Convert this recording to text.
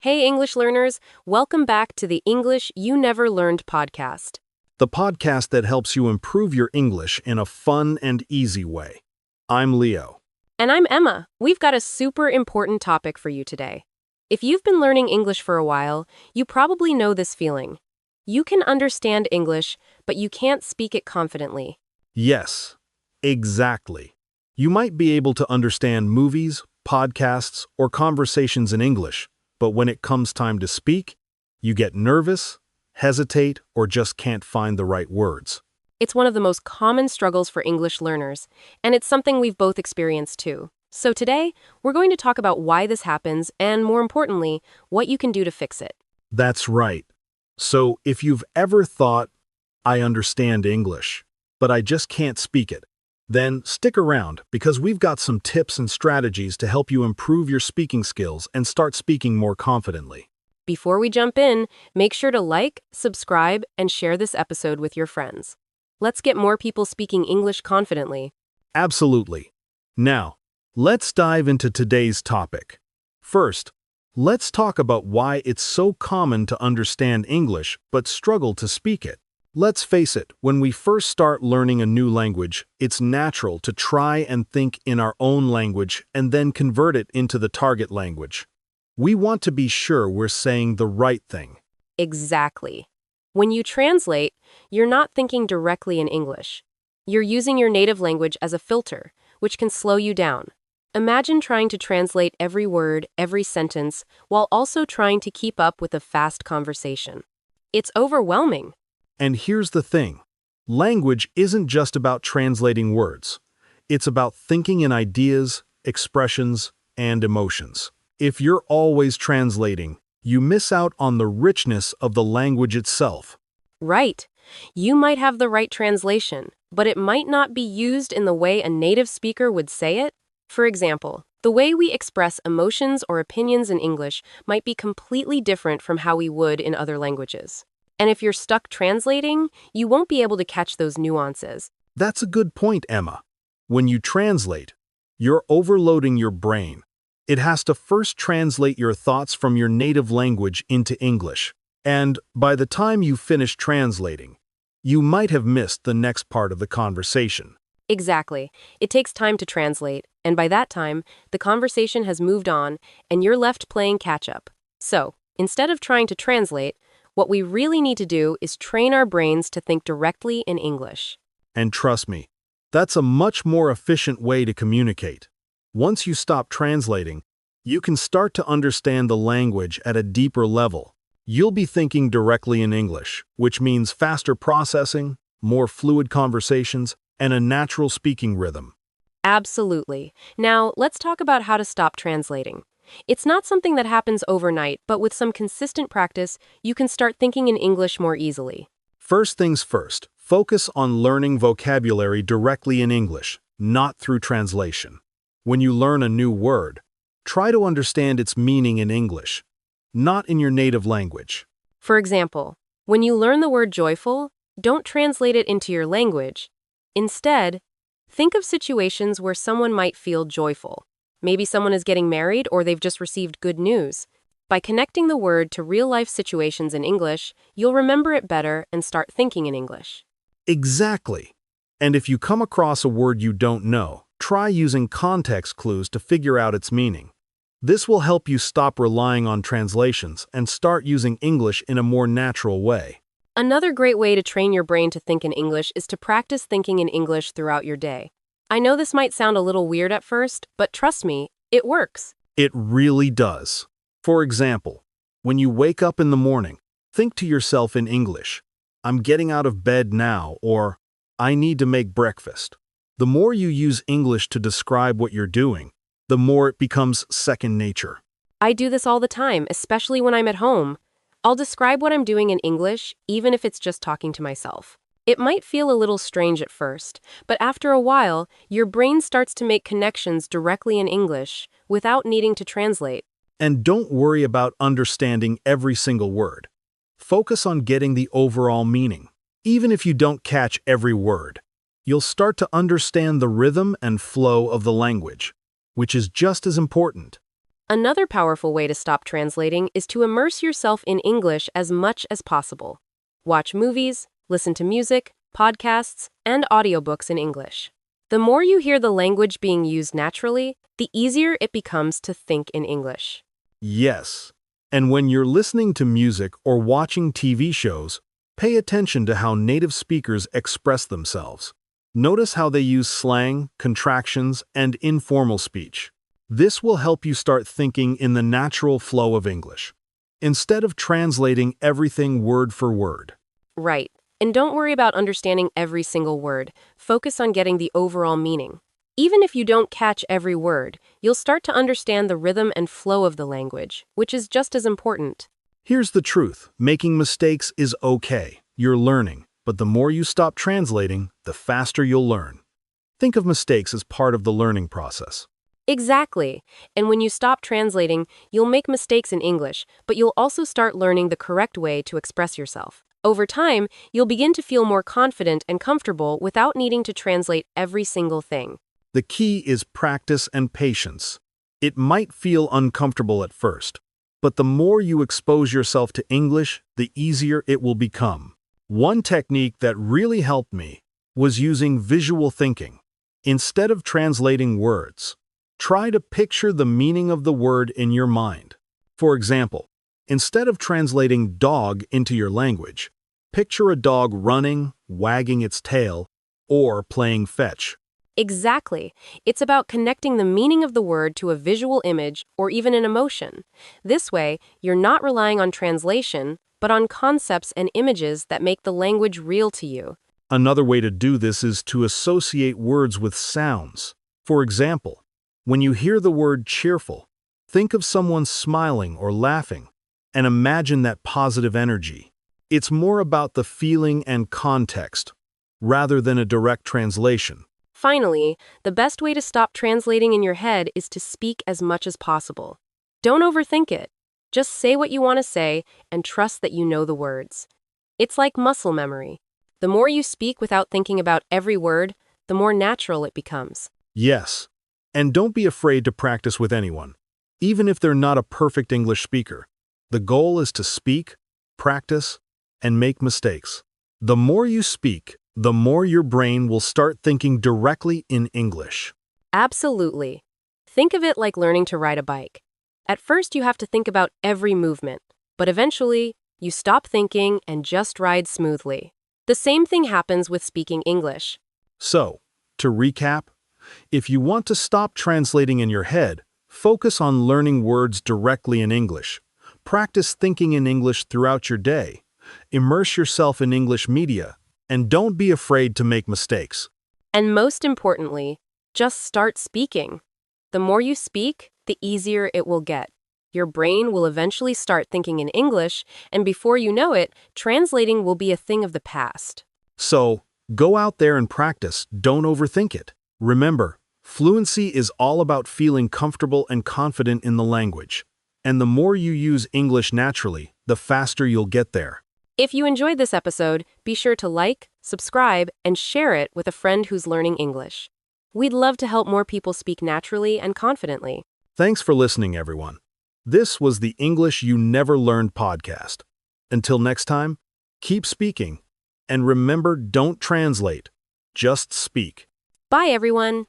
Hey, English learners, welcome back to the English You Never Learned podcast. The podcast that helps you improve your English in a fun and easy way. I'm Leo. And I'm Emma. We've got a super important topic for you today. If you've been learning English for a while, you probably know this feeling. You can understand English, but you can't speak it confidently. Yes, exactly. You might be able to understand movies, podcasts, or conversations in English, but when it comes time to speak, you get nervous, hesitate, or just can't find the right words. It's one of the most common struggles for English learners, and it's something we've both experienced too. So today, we're going to talk about why this happens and, more importantly, what you can do to fix it. That's right. So if you've ever thought, I understand English, but I just can't speak it, then stick around because we've got some tips and strategies to help you improve your speaking skills and start speaking more confidently. Before we jump in, make sure to like, subscribe, and share this episode with your friends. Let's get more people speaking English confidently. Absolutely. Now, let's dive into today's topic. First, let's talk about why it's so common to understand English but struggle to speak it. Let's face it, when we first start learning a new language, it's natural to try and think in our own language and then convert it into the target language. We want to be sure we're saying the right thing. Exactly. When you translate, you're not thinking directly in English. You're using your native language as a filter, which can slow you down. Imagine trying to translate every word, every sentence, while also trying to keep up with a fast conversation. It's overwhelming. And here's the thing. Language isn't just about translating words. It's about thinking in ideas, expressions, and emotions. If you're always translating, you miss out on the richness of the language itself. Right. You might have the right translation, but it might not be used in the way a native speaker would say it. For example, the way we express emotions or opinions in English might be completely different from how we would in other languages. And if you're stuck translating, you won't be able to catch those nuances. That's a good point, Emma. When you translate, you're overloading your brain. It has to first translate your thoughts from your native language into English. And by the time you finish translating, you might have missed the next part of the conversation. Exactly. It takes time to translate, and by that time, the conversation has moved on, and you're left playing catch-up. So, instead of trying to translate, what we really need to do is train our brains to think directly in English. And trust me, that's a much more efficient way to communicate. Once you stop translating, you can start to understand the language at a deeper level. You'll be thinking directly in English, which means faster processing, more fluid conversations, and a natural speaking rhythm. Absolutely. Now, let's talk about how to stop translating. It's not something that happens overnight, but with some consistent practice, you can start thinking in English more easily. First things first, focus on learning vocabulary directly in English, not through translation. When you learn a new word, try to understand its meaning in English, not in your native language. For example, when you learn the word joyful, don't translate it into your language. Instead, think of situations where someone might feel joyful. Maybe someone is getting married or they've just received good news. By connecting the word to real-life situations in English, you'll remember it better and start thinking in English. Exactly. And if you come across a word you don't know, try using context clues to figure out its meaning. This will help you stop relying on translations and start using English in a more natural way. Another great way to train your brain to think in English is to practice thinking in English throughout your day. I know this might sound a little weird at first, but trust me, it works. It really does. For example, when you wake up in the morning, think to yourself in English, I'm getting out of bed now, or I need to make breakfast. The more you use English to describe what you're doing, the more it becomes second nature. I do this all the time, especially when I'm at home. I'll describe what I'm doing in English, even if it's just talking to myself. It might feel a little strange at first, but after a while, your brain starts to make connections directly in English without needing to translate. And don't worry about understanding every single word. Focus on getting the overall meaning. Even if you don't catch every word, you'll start to understand the rhythm and flow of the language, which is just as important. Another powerful way to stop translating is to immerse yourself in English as much as possible. Watch movies, listen to music, podcasts, and audiobooks in English. The more you hear the language being used naturally, the easier it becomes to think in English. Yes. And when you're listening to music or watching TV shows, pay attention to how native speakers express themselves. Notice how they use slang, contractions, and informal speech. This will help you start thinking in the natural flow of English, instead of translating everything word for word. Right. And don't worry about understanding every single word. Focus on getting the overall meaning. Even if you don't catch every word, you'll start to understand the rhythm and flow of the language, which is just as important. Here's the truth. Making mistakes is okay. You're learning, but the more you stop translating, the faster you'll learn. Think of mistakes as part of the learning process. Exactly. And when you stop translating, you'll make mistakes in English, but you'll also start learning the correct way to express yourself. Over time, you'll begin to feel more confident and comfortable without needing to translate every single thing. The key is practice and patience. It might feel uncomfortable at first, but the more you expose yourself to English, the easier it will become. One technique that really helped me was using visual thinking. Instead of translating words, try to picture the meaning of the word in your mind. For example, instead of translating dog into your language, picture a dog running, wagging its tail, or playing fetch. Exactly. It's about connecting the meaning of the word to a visual image or even an emotion. This way, you're not relying on translation, but on concepts and images that make the language real to you. Another way to do this is to associate words with sounds. For example, when you hear the word cheerful, think of someone smiling or laughing, and imagine that positive energy. It's more about the feeling and context, rather than a direct translation. Finally, the best way to stop translating in your head is to speak as much as possible. Don't overthink it. Just say what you want to say and trust that you know the words. It's like muscle memory. The more you speak without thinking about every word, the more natural it becomes. Yes, and don't be afraid to practice with anyone, even if they're not a perfect English speaker. The goal is to speak, practice, and make mistakes. The more you speak, the more your brain will start thinking directly in English. Absolutely. Think of it like learning to ride a bike. At first, you have to think about every movement, but eventually, you stop thinking and just ride smoothly. The same thing happens with speaking English. So, to recap, if you want to stop translating in your head, focus on learning words directly in English. Practice thinking in English throughout your day. Immerse yourself in English media, and don't be afraid to make mistakes. And most importantly, just start speaking. The more you speak, the easier it will get. Your brain will eventually start thinking in English, and before you know it, translating will be a thing of the past. So, go out there and practice, don't overthink it. Remember, fluency is all about feeling comfortable and confident in the language. And the more you use English naturally, the faster you'll get there. If you enjoyed this episode, be sure to like, subscribe, and share it with a friend who's learning English. We'd love to help more people speak naturally and confidently. Thanks for listening, everyone. This was the English You Never Learned podcast. Until next time, keep speaking. And remember, don't translate, just speak. Bye, everyone.